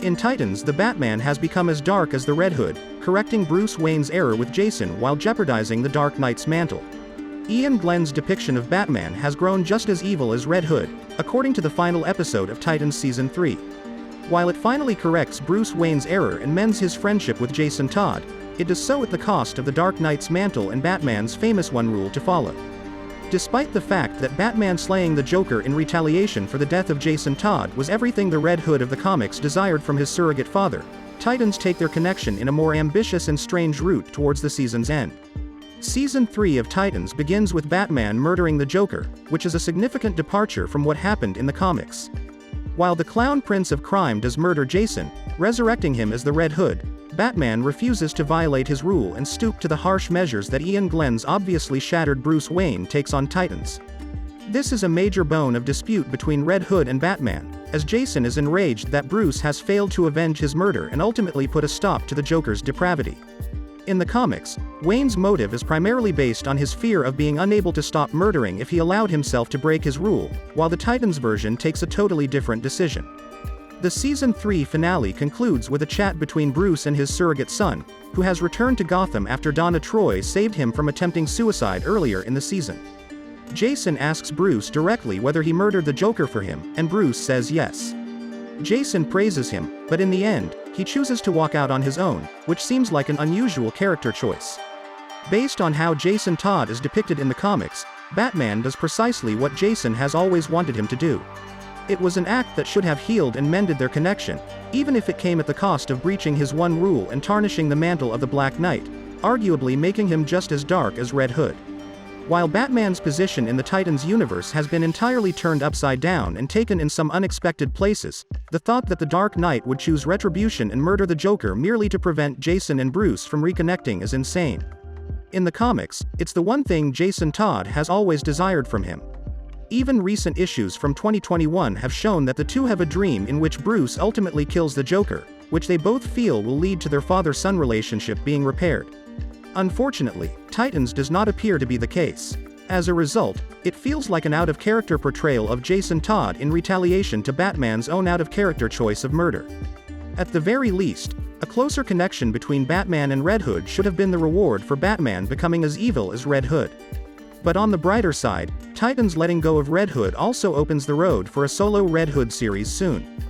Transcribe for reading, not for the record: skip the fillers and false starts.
In Titans, the Batman has become as dark as the Red Hood, correcting Bruce Wayne's error with Jason while jeopardizing the Dark Knight's mantle. Iain Glen's depiction of Batman has grown just as evil as Red Hood, according to the final episode of Titans Season 3. While it finally corrects Bruce Wayne's error and mends his friendship with Jason Todd, it does so at the cost of the Dark Knight's mantle and Batman's famous one rule to follow. Despite the fact that Batman slaying the Joker in retaliation for the death of Jason Todd was everything the Red Hood of the comics desired from his surrogate father, Titans take their connection in a more ambitious and strange route towards the season's end. Season 3 of Titans begins with Batman murdering the Joker, which is a significant departure from what happened in the comics. While the Clown Prince of Crime does murder Jason, resurrecting him as the Red Hood, Batman refuses to violate his rule and stoop to the harsh measures that Iain Glen's obviously shattered Bruce Wayne takes on Titans. This is a major bone of dispute between Red Hood and Batman, as Jason is enraged that Bruce has failed to avenge his murder and ultimately put a stop to the Joker's depravity. In the comics, Wayne's motive is primarily based on his fear of being unable to stop murdering if he allowed himself to break his rule, while the Titans version takes a totally different decision. The Season 3 finale concludes with a chat between Bruce and his surrogate son, who has returned to Gotham after Donna Troy saved him from attempting suicide earlier in the season. Jason asks Bruce directly whether he murdered the Joker for him, and Bruce says yes. Jason praises him, but in the end, he chooses to walk out on his own, which seems like an unusual character choice. Based on how Jason Todd is depicted in the comics, Batman does precisely what Jason has always wanted him to do. It was an act that should have healed and mended their connection, even if it came at the cost of breaching his one rule and tarnishing the mantle of the Black Knight, arguably making him just as dark as Red Hood. While Batman's position in the Titans universe has been entirely turned upside down and taken in some unexpected places, the thought that the Dark Knight would choose retribution and murder the Joker merely to prevent Jason and Bruce from reconnecting is insane. In the comics, it's the one thing Jason Todd has always desired from him. Even recent issues from 2021 have shown that the two have a dream in which Bruce ultimately kills the Joker, which they both feel will lead to their father-son relationship being repaired. Unfortunately, Titans does not appear to be the case. As a result, it feels like an out-of-character portrayal of Jason Todd in retaliation to Batman's own out-of-character choice of murder. At the very least, a closer connection between Batman and Red Hood should have been the reward for Batman becoming as evil as Red Hood. But on the brighter side, Titans letting go of Red Hood also opens the road for a solo Red Hood series soon.